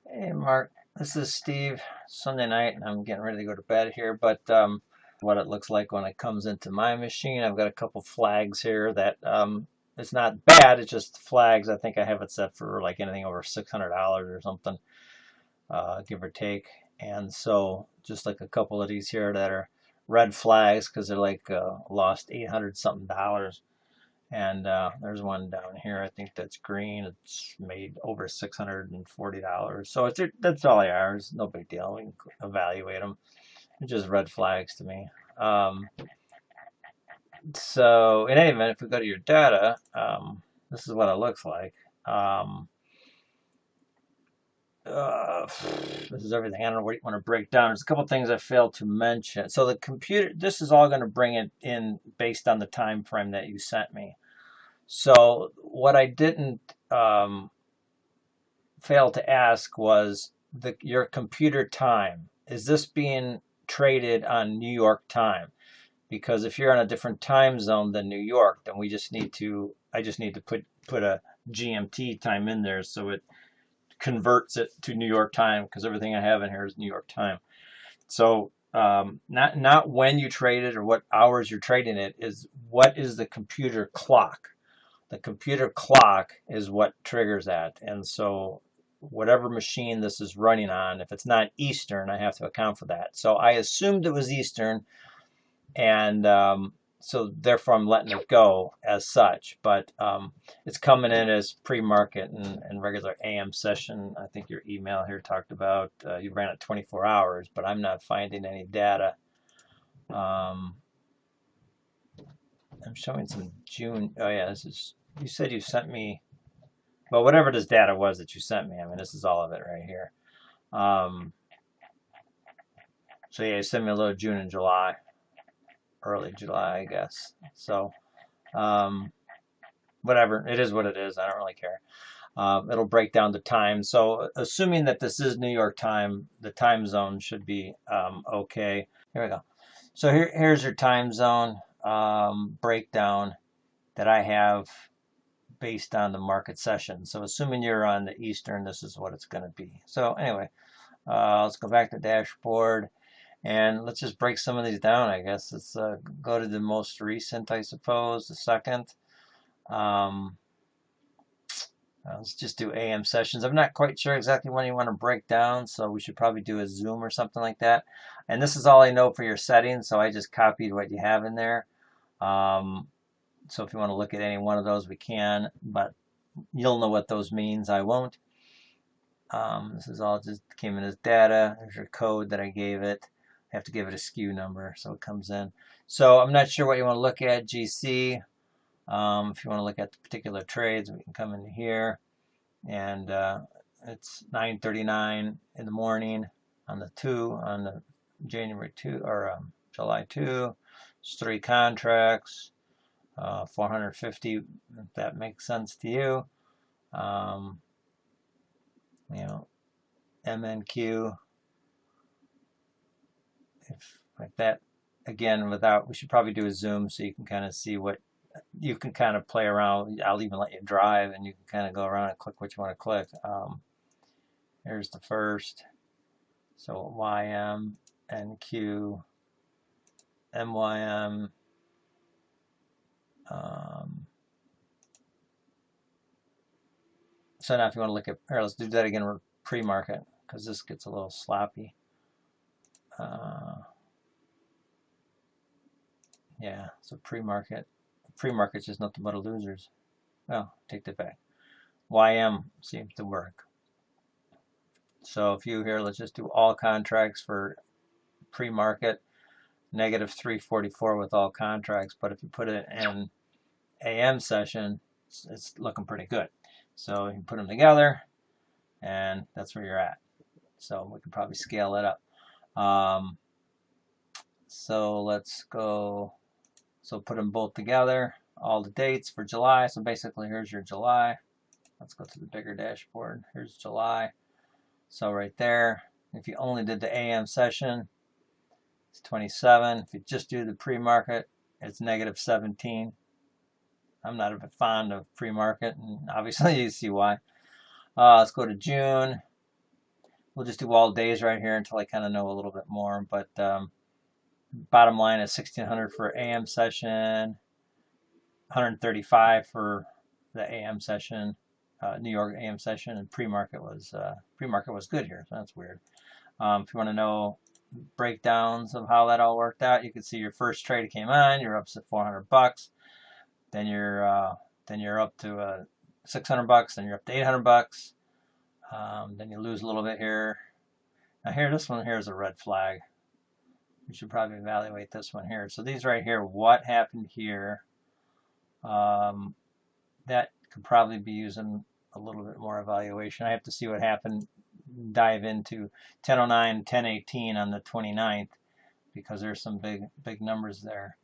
Hey Mark, this is Steve. Sunday night, and I'm getting ready to go to bed here. But what it looks like when it comes into my machine, I've got a couple flags here that it's not bad. It's just flags. I think I have it set for like anything over $600 or something, give or take. And so just like a couple of these here that are red flags because they're like lost 800 something dollars. And there's one down here, I think that's green. It's made over $640. So that's all they are. It's no big deal. We can evaluate them. They're just red flags to me. So in any event, if we go to your data, this is what it looks like. Um, uh, this is everything. I don't know what you want to break down. There's a couple things I failed to mention. So the computer, this is all going to bring it in based on the time frame that you sent me. So what I didn't fail to ask was your computer time. Is this being traded on New York time? Because if you're on a different time zone than New York, then I just need to put a GMT time in there so it converts it to New York time because everything I have in here is New York time. So not when you trade it or what hours you're trading it, is what is the computer clock. The computer clock is what triggers that. And so whatever machine this is running on, if it's not Eastern, I have to account for that. So I assumed it was Eastern, and so therefore I'm letting it go as such. But it's coming in as pre-market and regular AM session. I think your email here talked about you ran it 24 hours, but I'm not finding any data. I'm showing some June. Oh yeah, this is. You said you sent me. Well, whatever this data was that you sent me. I mean, this is all of it right here. Um, so yeah, you sent me a little June and July, early July, I guess. So whatever, it is what it is. I don't really care. It'll break down the time. So assuming that this is New York time, the time zone should be okay. Here we go. So here's your time zone breakdown that I have based on the market session. So assuming you're on the Eastern, this is what it's going to be. So anyway, let's go back to dashboard and let's just break some of these down, I guess. Let's go to the most recent, I suppose, the second. Um, let's just do AM sessions. I'm not quite sure exactly when you want to break down, so we should probably do a Zoom or something like that. And this is all I know for your settings, so I just copied what you have in there. So if you want to look at any one of those, we can, but you'll know what those means. I won't. This is all just came in as data. There's your code that I gave it. I have to give it a SKU number so it comes in. So I'm not sure what you want to look at, GC. If you want to look at the particular trades, we can come in here. And it's 9:39 in the morning on the January 2 or July 2. It's 3 contracts. 450, if that makes sense to you. Um, you know, MNQ, if like that. Again, we should probably do a zoom so you can kind of see what you can kind of play around. I'll even let you drive and you can kind of go around and click what you want to click. Here's the first. So YM, NQ, MYM. So now if you want to look at, here, let's do that again with pre-market because this gets a little sloppy. Yeah, so pre-market's just nothing but a losers. Well, take that back. YM seems to work. So if you here, let's just do all contracts for pre-market, negative 344 with all contracts. But if you put it in AM session, it's looking pretty good. So you can put them together, and that's where you're at. So we can probably scale it up. So let's go. So put them both together, all the dates for July. So basically, here's your July. Let's go to the bigger dashboard. Here's July. So right there, if you only did the AM session, it's 27. If you just do the pre-market, it's negative 17. I'm not a bit fond of pre-market, and obviously you see why. Let's go to June. we'll just do all days right here until I kind of know a little bit more. But bottom line is 1600 for AM session, 135 for the AM session, New York AM session, and pre-market was good here. So that's weird. If you want to know breakdowns of how that all worked out, you can see your first trade came on, you're up to 400 bucks. Then you're up to 600 bucks. Then you're up to 800 bucks. Then you lose a little bit here. Now here, this one here is a red flag. You should probably evaluate this one here. So these right here, what happened here? That could probably be using a little bit more evaluation. I have to see what happened. Dive into 1009, 1018 on the 29th because there's some big numbers there.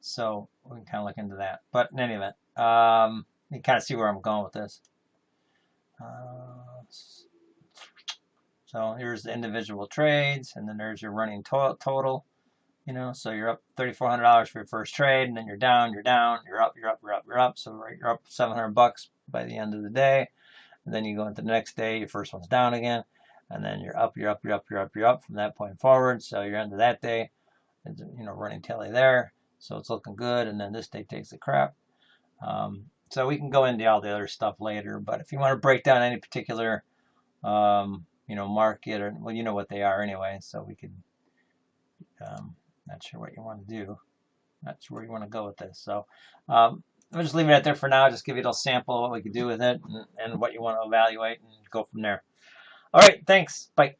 So we can kind of look into that. But in any event, you kind of see where I'm going with this. So here's the individual trades, and then there's your running total. You know, so you're up $3,400 for your first trade, and then you're down, you're up. So you're up 700 bucks by the end of the day, and then you go into the next day. Your first one's down again, and then you're up from that point forward. So you're into that day, you know, running telly there. So it's looking good, and then this day takes the crap. So we can go into all the other stuff later, but if you want to break down any particular, you know, market, or well, you know what they are anyway, so we could. Not sure what you want to do. Not sure where you want to go with this. So I'll just leave it out there for now. Just give you a little sample of what we could do with it and what you want to evaluate and go from there. All right, thanks. Bye.